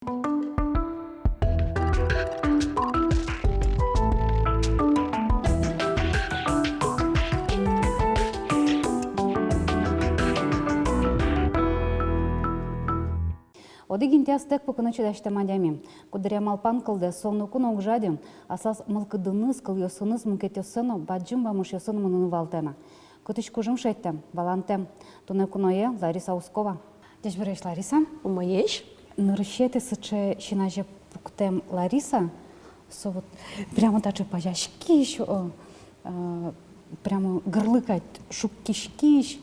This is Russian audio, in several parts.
Одегин тястек поконочу дашта мадями. Кудря малпан кылды, сонну кун огжадим, асас мылкыдыныз кыл йосыныз мкетесыно баджим бамуш йосын мынын валтена. Кутыч кужым шеттем, балантем. Туне куное Лариса Ускова. Деш береш Лариса? Умеешь? Нарышете сыче шинаже пуктем Лариса. Со вот прямо даже пажашки еще, прямо горлыкать, шубкишкиш.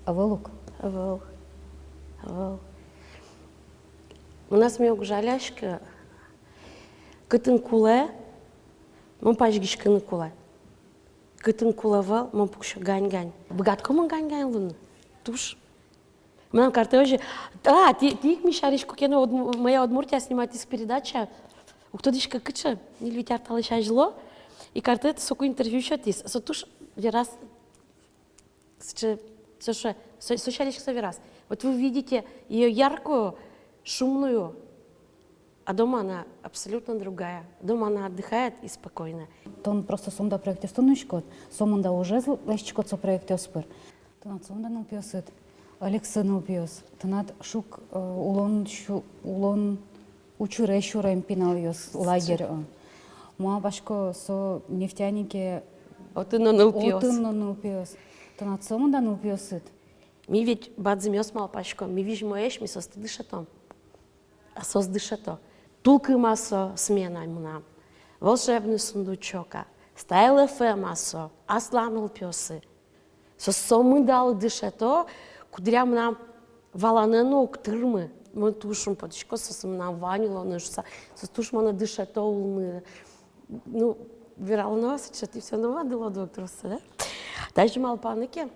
Авелук. Авел. У нас мег жаляшка, кытын куле, мон пажгишка на куле. Кытын кулавал, мон пукша гань-гань. Богатко мон гань-гань лун. Туш. Нам карты уже. Ты их мешаришь, как моя Удмуртия снимает из передачи. У кто дишь как кыча, не летя талыша жло, и карты это соку интервью шатис. Сотуш верас. Сочалишься верас. Вот вы видите ее яркую, шумную, а дома она абсолютно другая. Дома она отдыхает и спокойно. Тон просто сумда проекте стунучкот, сумда уже лещикот со проекте оспыр. Тонат сумда нылпиосыт, Алекса нылпиос. Тонат шук улон учуре шурем пинал йос лагерь. Муа башко со нефтяники Отынно нылпиос. Тонат сумда нылпиосыт. Ми ведь бадзимёс малпашко, ми виж моеш, ми создышато. А создышато. Тулкы масо смена мна. Волшебный сундучока. Стайл масо. Асланул пёсы. Сосомы дал дышато, кудря мна валанено уктырмы. Мы тушим подышко, сосомна ванило, нышса. Состуш мана дышато улмы. Ну, вирал нос, что ты все навадила, доктор, да? Дальше малпаныки.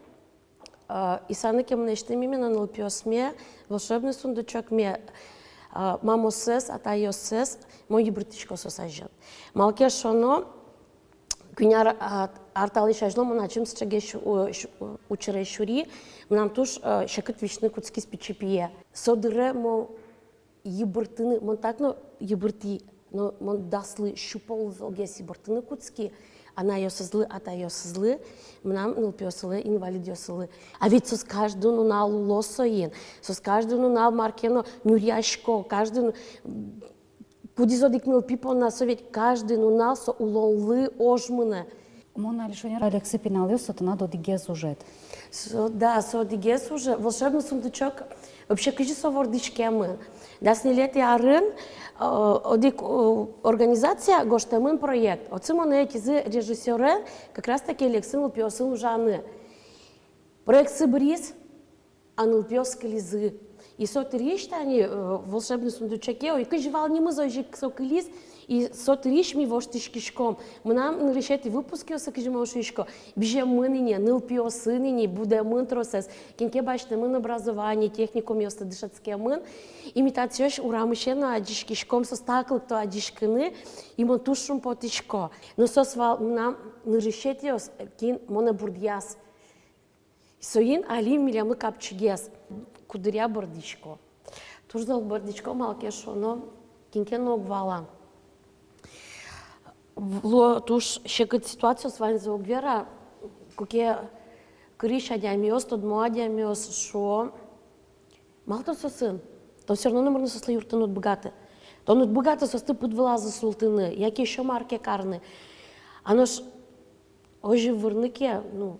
И саныки мнешты мимена нылпиосме, волшебный сундучок ме мамосес, атайосес, мой бритишко сосажет. Малке шоно, куняр арталыш ажло, мы начнем с чагеш учере шури, нам туш шакат вишны куцки спичипие. Содыре мо ебыртыны, мон так но ебырти, но мон даслы щупол золгес ебыртыны куцки. Она ее созлы, а та ее созлы, нам нылпиосылы, инвалидиосылы. А ведь сос каждую на лосоин, сос каждую на маркено нюряшко, каждую кудизодик нылпипо на совет, каждый на со улонлы ожмыны. Мона лишонер Алекса пиналиос, это надо дигез уже. Да, со дигез уже. Волшебный сундучок, вообще кажется совордичке мы. Да, снилет ярын, одик организация гоштамын проект. Оцимо на эти режиссеры как раз таки Алексын лпиосын ужаны. Проект Сыбрис, а нылпиоска лизы. И сотришь они волшебный сундучаке, и кажевал не мы зажиг соколиз, и сотришь ми воштишкишком. Мы нам решать выпуски осакижмошишко. Бежим мы ныне, нылпиосы ныне, будем мы тросес. Кенке башты мы образование, техникум ёсты дышатские мы. Имитациёш урамышена адишкишком состакл, кто адишкины, и мы тушим потишко. Но сосвал нам решать ёс, кин монобурдьяс. Соин алим милямы капчигес. Кудря бордичко. Туждал бордичко малкешо, но кинкен огвала. Туж шекат ситуацию с вами заогвера, куке криша дямиос, тод моа дямиос, шо малто со сын. То все равно не можно со юртын от богаты. То от богаты со стып подвлаза султыны, яки еще марки карны. Оно ж ожи вырныке, ну,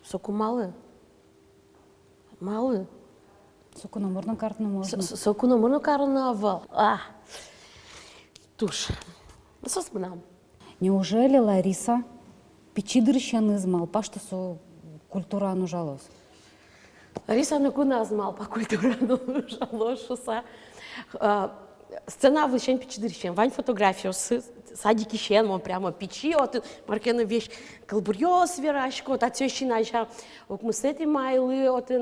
соку малы. Малы. Соку номерную карту можно. Соку номерную карту навал. Туш. Сосмнам. Неужели Лариса печидырщан измал, па что со культура нужалась? Лариса накуна знал по культуре жалошуса. Сцена влечень печидырщан. Вань фотографию с садики щен, он прямо печи, вот маркена вещь колбурьё сверашко, вот отсёщи наша, вот мы с этим майлы, вот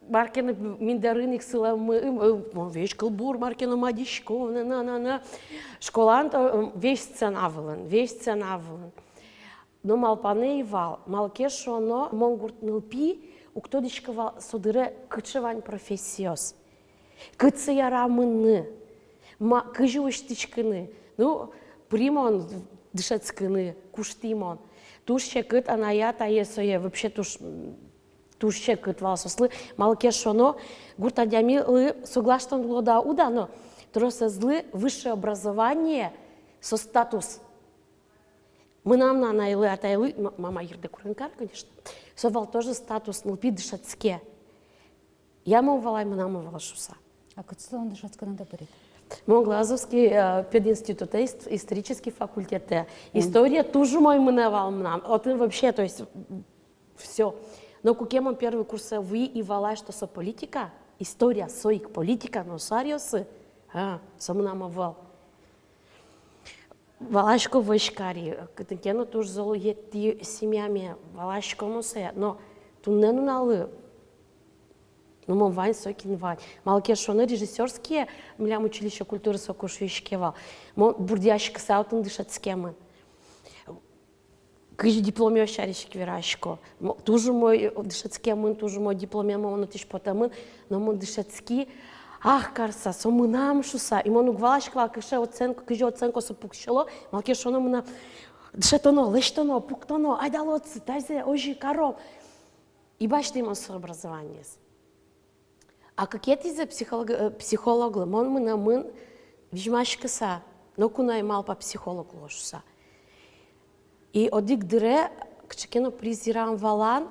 маркена миндарыник сыламы, вещь колбур, маркена мадишко, на школант, вещь сцена вылын. Но малпаны и вал, малкешо, но монгурт нылпи, уктодичка содыре кычывань профессиос. Кыцы ярамыны, кыжы уштичкыны, ну, примон дышецкыны, куштимон. Тушче кыт аная таесое, вообще тушче кыт валсослы, малке шоно, гурта дямилы соглашен лода удано, тросе злы высшее образование со статус. Мы нам на найлы атайлы, мама ерде куренкар, конечно, совал тоже статус, нлпи дышецке. Я мовалай, мы нам мовалшуса. А кыцлон дышацканы да берет? Мой Глазовский пединститут, исторический факультет. История тоже мой мневал нам. Вот вообще, то есть, все. Но кукемон первый курс вы и валай, что со политика, история соик политика, но сариосы, со мнам вал. Валашко войшкари, катекено тоже залуети семьями, валашко мусе, но ту не нуналы. Ну, мой Вань, сокин Вань. Малке шоны режиссерские, млям училище культуры сокушвишкевал. Мой бурдящик саутын дышат схемы. Кыжи дипломе ощарищик верашко. Тоже мой дышат схемы, тоже мой дипломе, мой нотиш потамын, но мой дышат ски. Ах, карса, сомы нам шуса. И мой угвалашквал, кыше оценку, кыжи оценку сопукшело. Малке шоны мына дышатоно, лештоно, пуктоно, айдалоцы, тайзе, ожи, кором. И бачите ему образование. А какие за психологы? Мон мы на мын вижмашкаса, но кунай мал по психологу лошуса. И одик дыре, кчекено презирам валан,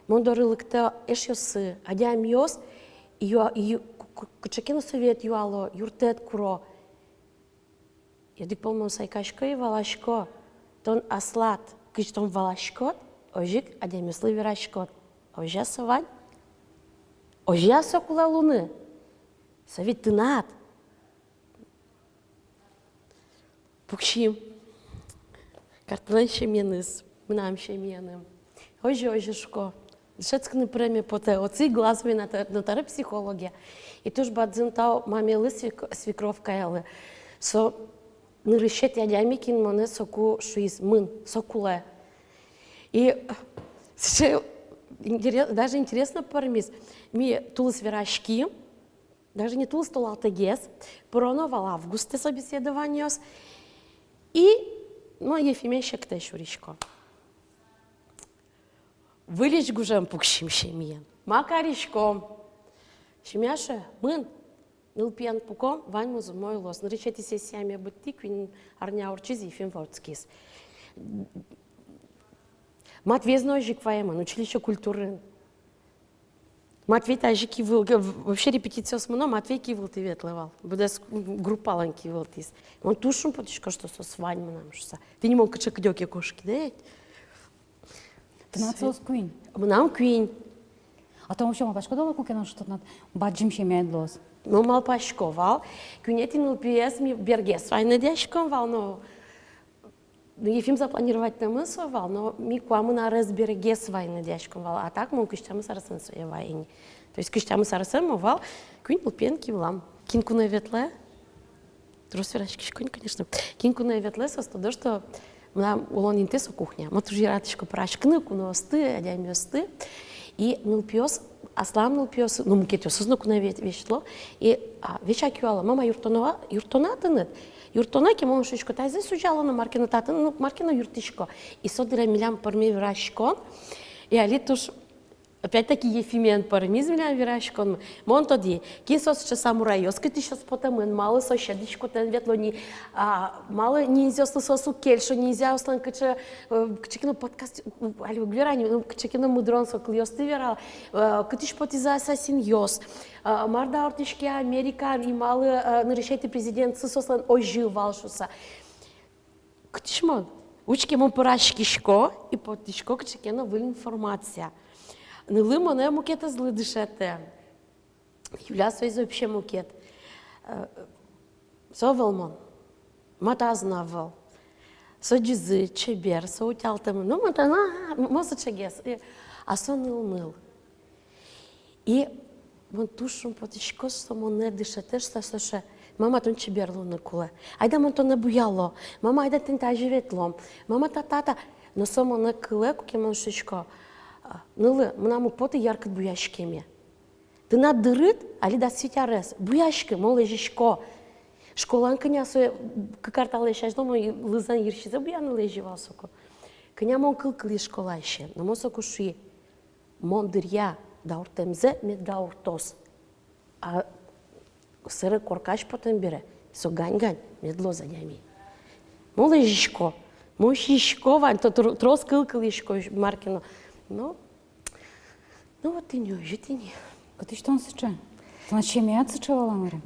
мон дорылыкта эшёсы, адям ёс, и кчекено совет юало, юртет куро. Одик полмон сайкашко и валашко, тон аслат, кчтон валашкот, ожик адям ёслы верашкот, ожа савань. Ожя сокула луны, совет тынат. Пукшим, картылан шеменыз, мнам шеменым. Ожи шко. Дышецканы премия поте, оци глазами на таре психология. И туж бадзин тау мамелы свекровка элы. Со нырыщет ядямикин моне соку шуиз, мын, сокуле. И даже интересно пармис. Ми тулыс верашки, даже не тулыс толалтегес, пороновал августе собеседованиос. И, ну, Ефимещик те шуричко. Вылечь гужем пукшим шемиен. Макаричко. Шемяше, мын, нылпиян пуком, вань музу мой лос. Наречете сессиями бытти, квин арня урчиз Ефим Вотскис. Матвей знойжик ваеман, училище культуры. Матвей тажи кивыл, вообще репетиция смено, Матвей кивыл ты ветлывал. Будес группалан кивыл тис. Он тушим потишко, что со свань мы нам шуса. Ты не мог качак дёки кошки, да? Ты нацелс куин. Нам куин. А то вообще мапашко дала кукено, что над баджим шемяет лос. Ну, мал пашковал. Куинетин ЛПС ми бергес. Вай надящиком вал, но Ефим запланировать на мысль вал, но ми куаму на разбереге свай надящиком вал. А так мы кыштямы сарасен своей вайни. То есть кыштямы сарасен вал, куин лпенки влам. Кинку на ветле. Трос верачки шконь, конечно. Кинку на ветле со то, что нам улон интесо кухня. Мы тоже раточку прашкны, куносты, адямёсты. И нылпиос, аслам нылпиос, ну мукетиос, созноку на вешло. И вечакюала, мама юртонатынет. Юртонаки мон шучко тайзе сужала на маркина татын, ну маркина юртишко. И содыра милям парми вирашко. И алитуш опять-таки Ефимен парми милям вирашко. Мон тоди, кисос че самурайос, кити сейчас потамын, мало со щедичко тен ветло ни мало нельзя сосу кельшо, нельзя ослан каче качекино подкаст, али глирани, ну качекино мудрон со клиосты вирал, китиш потиза ассасин йос. Марда ортишки Американ и малы наречайте президент сослан оживал шуса. Кытишмон, учки мон порашкишко и потишко качекено выл информация. Нылы моне мукета злы дышете. Юля свой вообще мукет. Совалмон, матазнавал. Соджизы, чебер, соутялтам. Ну матана, мосочегес. А сон ныл. И мон тушум потишко, что моне дышете, что мама тон чеберло на куле. Айда мон то не буяло. Мама айда тента живетлом. Мама та. Но само на куле, куки мон шишко. Нылы, мынамы поты яркыт буяшкеме. Тына дырыт, али да светярес. Буяшки, молы жишко. Школан кыня сой кыкарталы шаждо, мой лызан ершизе буяны леживал соко. Кыня мон кыл-кылы школа еще. Но мо соко шуи. Мон дырья дауртемзе, мед дауртос. А сыры коркаш потом бере. Со гань-гань, медло за нями. Молы жишко. Мой шишко, вань, то трос кыл-кылы шко маркино. Ну вот ты не ожи, ты не. Къде ще он сече? На чем я сечевала, Мария?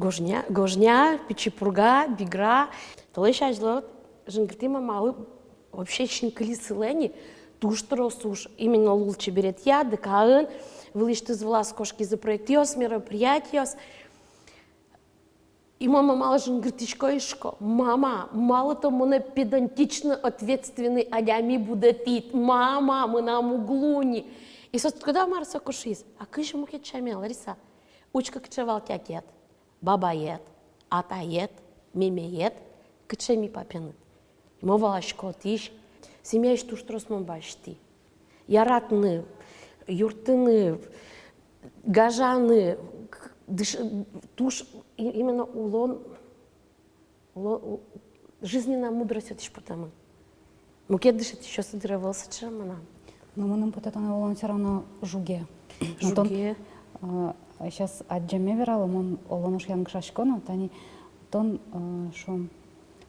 Гожня, печипурга, бигра. Толеш ажло, жангртима малы, вообще шинкали сылени, туш тросуш, именно лучше берет я, декаын, вылишты звала кошки за проектиос, мероприятиос. И мама мало жангртишко ишко. Мама, мало то мы педантично ответственный, а ями будет ит. Мама, мы нам углуни. И когда Марса кушис, а кыш мухет чамел, Лариса, учка кчевал тятет, баба ет, ата ет, меме ет, кчеми папенет. И мова ашко тиш, семья ишту штросмон башти. Яратны, юртыны, гажаны, туш, именно улон, жизненная мудрость это потому. Мукет дышит еще содировался чамана. Но мы нам потом он все равно жуге. Жуге. Сейчас отжеме верала, он олонуш янгшашкона, тани тон шо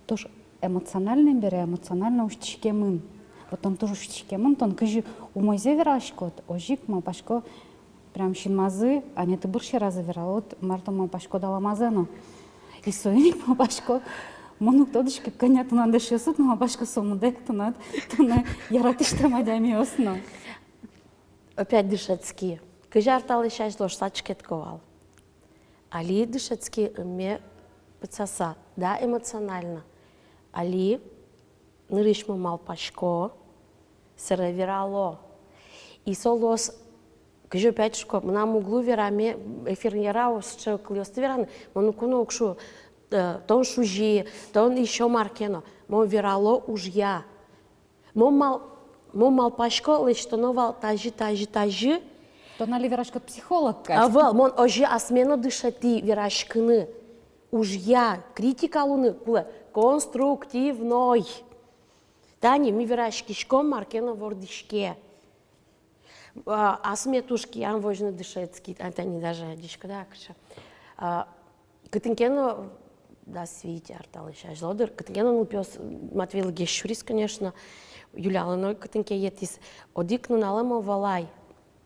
туш эмоциональный бере, эмоционально ущичкемын. Потом тоже ущичкемын, тон кыжи умойзе верашкот, ожик ма пашко прям шинмазы, а не ты бурши разы верала, вот марта ма пашко дала мазену. И союник ма пашко Монук тодышки коня тунан дешесут, но башка сомудек тунат, яратышта мадями осно. Опять дышецкие. Кажар талы шаш лош сачкетковал. Али дышецкие мне пацаса, да, эмоционально. Али нырышму мал пашко, сервирало. И солос, кажу опять шко, нам углу верами, эфир ярау, с чего клёст вераны, монукуну укшу, тон шужи, тон еще маркено. Мон верало уж я. Мон мал пашко, лишь что новал тажи. То нали верашка психолог, А вел, мон ожи асмено дышати верашкины. Уж я, критика луны, куле, конструктивной. Тани, ми верашки шком маркено вордишке. Асме тушки, ан вожны дышецкий, антани даже дишка, да, кша. Катинкено да, свите арталы сейчас жлодер. Катинкено ну пес Матвей Лагещурис, конечно, Юляла, но катинке етис. Одикну налемо валай.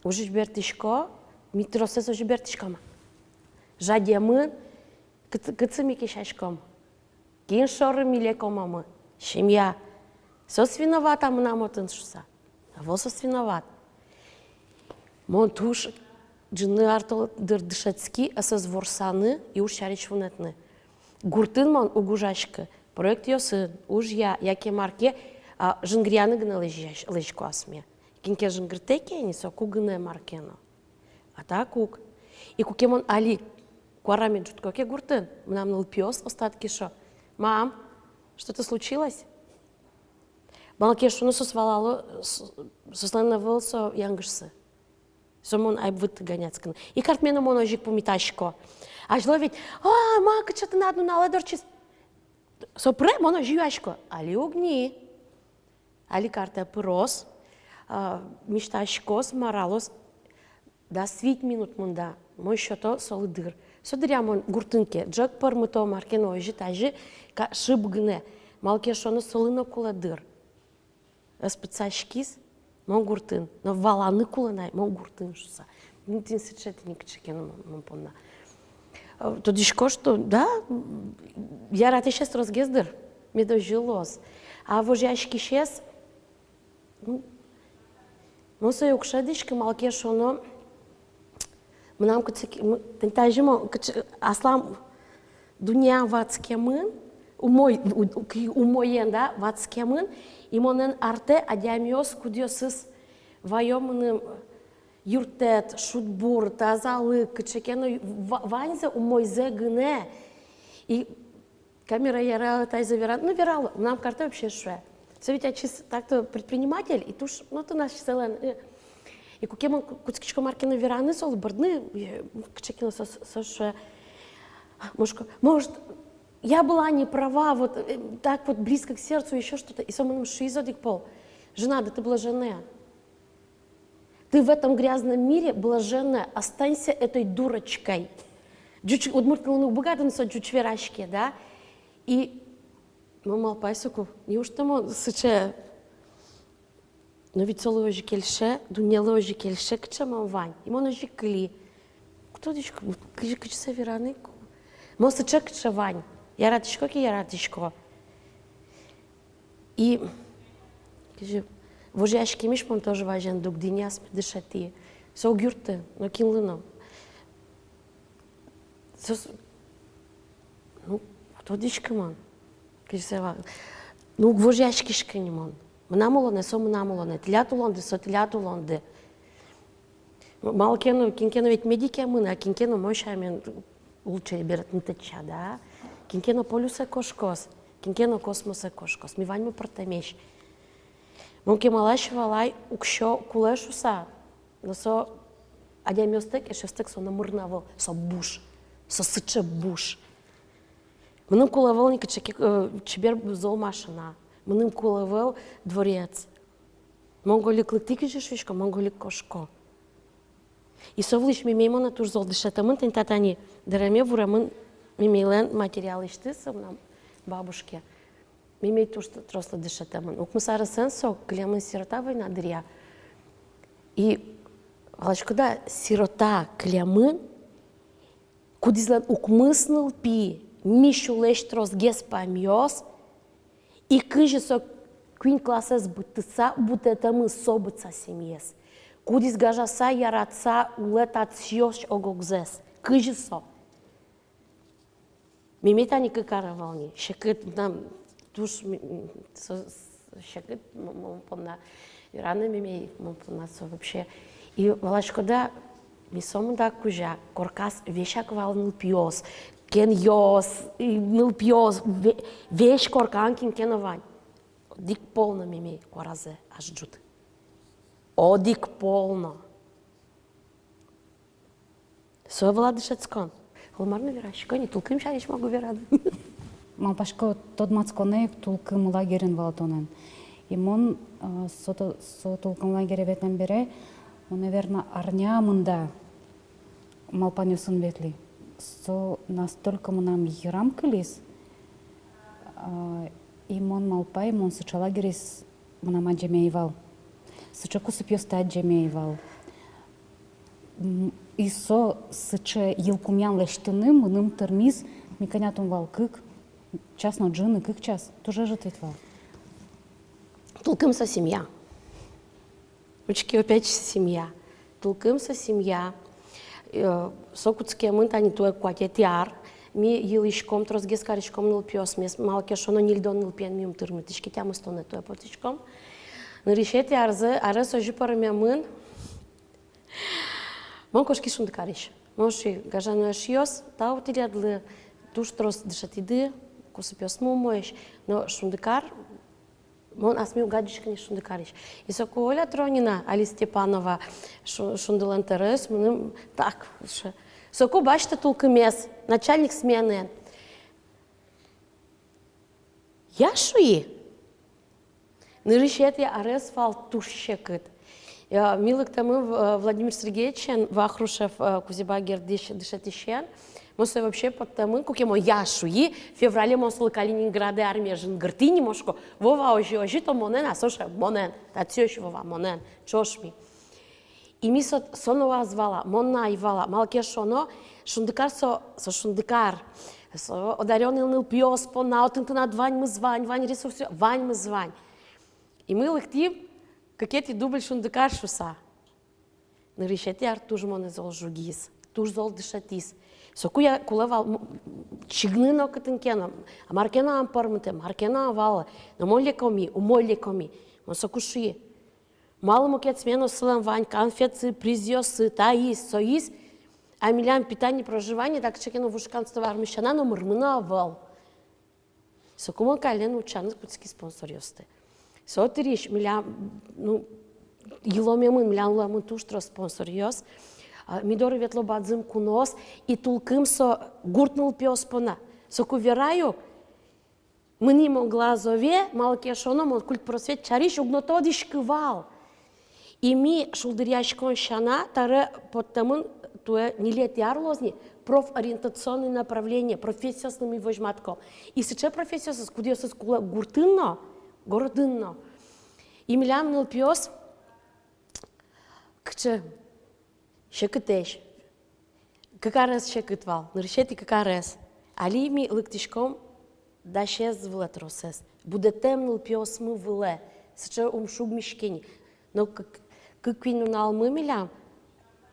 Ужиш бертишко, митросес ужи бертишкама. Жадемын, кыцами кишашком. Кин шоры милекомамы. Семья. Сос виноват, а мы намотан шуса. А вот сос виноват. Мон туш джины артал дышецки, а сос ворсаны и уж шарич вунетны. Гуртын мон угужашка. Проект йосын, уж яке марке, а жингрияны гына лежку асме. Кинке жингртеке, не со кугыне маркено. А так кук. И кукемон али, куарами джуткоке гуртын. Нам нал пёс остатки шо. Мам, что-то случилось? Балкешу ну сосвалало, сосленно со янгышсы. Сомон ай выты гоняцкан. И картмену моножик помиташко. А жло ведь, мака, что-то на одну наладорчис. Сопре моноживашко. Али огни. Али карта пырос. Мечташкос, моралос. Да свит минут мунда. Мой щото солыдыр. Содыря мон гуртынке. Джок пармыто маркено ожи тажи ка шибгне. Малкешону солыно куладыр. Спецашкис. Мон гуртын. Но валаны куланай, мон гуртын шуса. Нитин сечетник чекену мон понна. То дишко что, да, я рад сейчас разгездер, мне дожилось. А вожяшки сейчас, мы свою кшедишки малке шоно, мы нам тентажимо, аслам дуня ватскемын, умоен, да, ватскемын, и монен арте адямиос кудиосыз вайомным юртет, шутбур, тазалы, кычекену, ваньзе умойзе гыне. И камера ярала, тайза верала, ну верала, нам карта вообще шве. Все ведь так-то предприниматель, и туш, ну ты наш селен. И кукема куцкичко маркина вераны сол бардны, кчекина со может, я была не права, вот так вот близко к сердцу, еще что-то. И сам шизодик пол. Жена, да ты блаженная. Ты в этом грязном мире блаженная, останься этой дурочкой. Вот мурткалыны богатым со джучверашки, да? И мама пасеку, неужто мы сыче, но ведь целое кельше, дуняла же кельше, к чему вань, и мы же кли. Кто дичка, к чему вераны? Мы сыче к чему вань, я радишко. И вожяшки мишмон тоже важен, дук диняс дышати. Со гюрте, но кинлыно. Ну, кто дичка ман? Ну, вожяшки шкинемон. Мнамолоне, со мнамолоне, телятулонде, со телятулонде. Малкену, кинкену ведь медики амына, а кинкену мощами лучше берет нитача, да? Кинкену полюсе кошкос, кинкену космосе кошкос. Ми ваньме протемеш. Монке малаш валай укшо кулешуса, но со адямиостек, ешестек со намурнавал, со буш, со сыче буш. Мным кулавал ника чебер зол машина. Мным кулавал дворец. Монголи клыктики жешвишко, монголи кошко. И совлиш мимеймо на туж зол дышата мын тен татани дараме вура мын мимейлен материалы штысы нам бабушке. Мимей туж тросла дышата мын. Укмысары сенсо, клемын сирота война дыря. И Алашкада сирота клемын, кудизлен укмысныл пи, мишу леш трос гес памьос, и кыжи со квин классес бытыса, будто мы собыца семьес. Кудис гажаса яратса улетат сьёш огогзес. Кыжи со. Мимета не кыкаравални. Шекет нам туш шекет мопона. Рано мимей мопона со вообще. И Алашкада мисом да кужа коркас вешак вал нылпиос. Кен йос, нылпиос, веш корканкин кеновань. Дик полно мимей коразе аж джут. Одик полно. Со владышецкон. Холмарно верашко, не толкым шариш могу верад. Малпашко тот мацконеек тулкым лагерин валтонен. И мон со тулкым лагере ветнен бере, он, наверное, арнямында малпанюсын ветли. Со настолько нам ерам кылис, и мон малпай, мон сыча лагерис мна джемеевал. Сыча кусып ёста джемеевал. И со сыча елкумян лештыным, мыным термиз, миканятум вал кык, час на джины, кык час, тоже житвит вал. Толкымся семья. Учки опять семья. Толкымся семья. Сокутские мын тани туе куатетиар. Ми елишком трозгес каришком нылпиос мес малке шоно нильдон нылпиен миум тырмытишки тямы стоне туе потичком. Ныришети арзе сожи парамя мын. Мон кошки шунды кариш. Монши гажану ашиос, та утилядли туш трос дышатиды, кусыпиос мумоеш, но шундыкар мон асми угадишка не шундыкариш. И соку Оля Тронина, Али Степанова, шундылан терес, мыным так. Соку башта тулкымес, начальник смены. Я шуи. Нырышет я арес фал тушекыт. Милык тамы Владимир Сергеевич Вахрушев Кузибагер дышатищен. Мы вообще под тамы, как ему яшуи, в феврале мы с Калининграда армия жингартини мошко, вова ожи то монен, а соша монен, та цёш вова монен, чошми. И ми сонова звала, монна ивала, малке шоно, шундыкар со шундыкар, со одарённый ныл пьёс по наутынты на двань мы звань, вань ресурсы, вань мы звань. И мы лыхтив, какети дубль шундыкар шуса. Нырышети ар туж моне зол жугис, туж зол дышатис. Сокуя кулавал чигнено катынкена, а маркена ампармыте, маркена авала, но моле коми, умоле коми, он сокуши. Малому кет смену сылам вань, конфеты, призёсы, таис, соис, а милям питание, проживание, так чекену в ушканство армещана, но мырмына авал. Сокума кален учаны кутски спонсор ёсты. Сотыриш милям, ну, Йыломемын, млянламын туштро спонсор йос. Мидори ветло бадзым кунос и тулкым со гуртнул пёспона. Со кувераю, мни могла зове, малке шоно, мол культ просвет чариш угнотодиш кывал. И ми шулдыряшкон шана, тары подтамын туе нилет ярлозни, профориентационные направления, профессия с нами возьматко. И сейчас профессия с кудия с кула гуртынно, городынно. И милям нил пёс, кче, шекытеш, какарес шекытвал, нарушети какарес. Али ми лыктишком да шез влетросес. Буде темнил пёс мы вле, сейчас умшуг мишкени. Но какви нунал мы милям,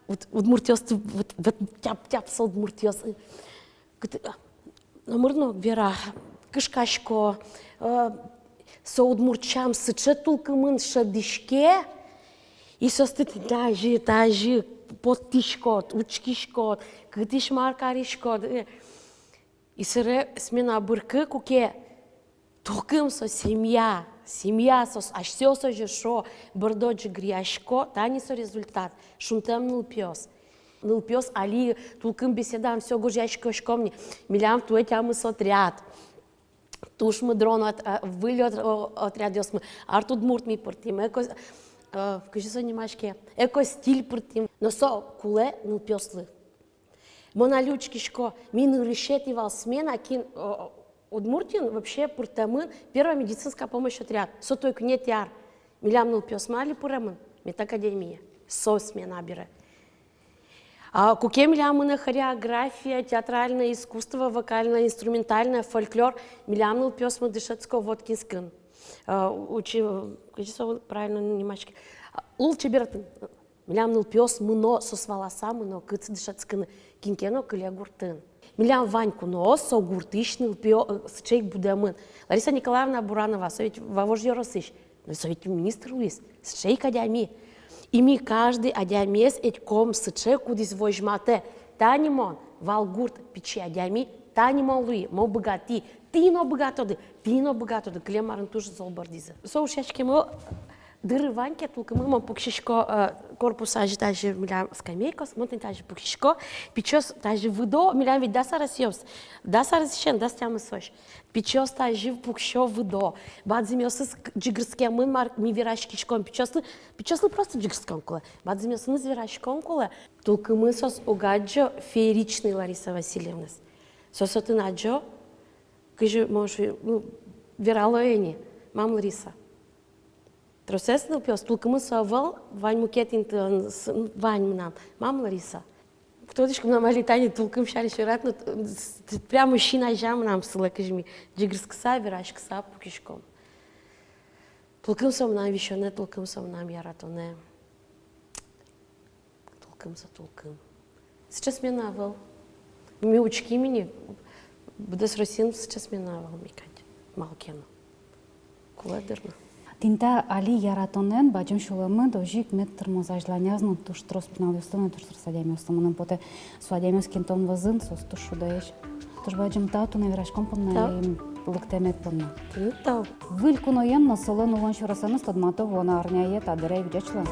вот муртиос, вот тяп сол муртиос. Намырно вера, кышкашко, со удмурчам сыче тулкымын шадишке, и со стыт даже подтишкот, учкишкот, кытиш маркаришкот. И сыре смена быркы куке тулкым со семья со, аж все со же шо, бардоджи гряшко, та не со результат, шунтем ныл пёс. Ныл пёс, али тулкым беседам, все гожяшко шкомни, милям туе тямы сотряд. Туш мы дрон вылет отряд мы, артуд мурт ми портим, кажи со немашке, эко стиль портим, но со куле ныл пёслы. Мона лючкишко, мин решетивал смена, кин Удмуртин вообще пуртамын, первая медицинская помощь отряд. Со той кнет яр. Милям ныл пёс мали пурамын, мет академия. Со смена бере. А куке милям хореография, театральное искусство, вокальное, инструментальное, фольклор. Милям ныл пёс мы дышецко воткинскин. Учи, кажется, правильно немашки. Лучше берет. Милям ныл пёс мыно со сваласа мыно, кыцы дышецкин, кинкено кылягуртын. Милям Ваньку, но со гуртышный чейк будемын. Лариса Николаевна Буранова, совет вовожье росыш, но совет министр Луис, с чейк адями. И ми каждый адямес этьком с чейк кудис возьмате. Танимон, валгурт печи адями, танимон Луи, мо богати, тино богатоды, клемарен туж золбардиза. Со ушечки мы дыры Ваньке, только мы мам пукшишко корпус аж даже милям скамейкос, монтен даже пукшишко, печёс даже выдо, милям ведь даса расьёс, даса расьен, дас тямы сош, печёс даже пукшо выдо, бадзимёс джигрским мы марк ми вирашкишком, печёс просто джигрском куле, бадзимёс мы вирашком куле, только мы сос угаджо фееричный Лариса Васильевна, сос ты наджо, кажи можешь виралоени, мам Лариса. Тросес ныл пёс, только мы совал, Вань мукетин, Вань нам, мам Лариса. Кто дышком нам алитани, только мы шали ширатно, прямо мужчина жам нам сылы, кажми, джигрскса, вирашкса, пукишком. Только мы сам нам еще не, только мы сам нам яратоне. Только мы. Сейчас мне навал. Ми учки мини, буде с Росин, сейчас мне навал, микать, малкено. Куладерно. Тинта али яратонен, баджим шуламы, дожик метр мозажланязно, туш трос пиналюстон, туш тросадямиостом, нам поте свадямиос кентон вазын, сос туш шудаеш. Туш баджим тату не вирашком помна и лыктемет помна. Тау. Вылькуноен на солен улон шурасаныс тадматов, вона арняет, адерей вдячла.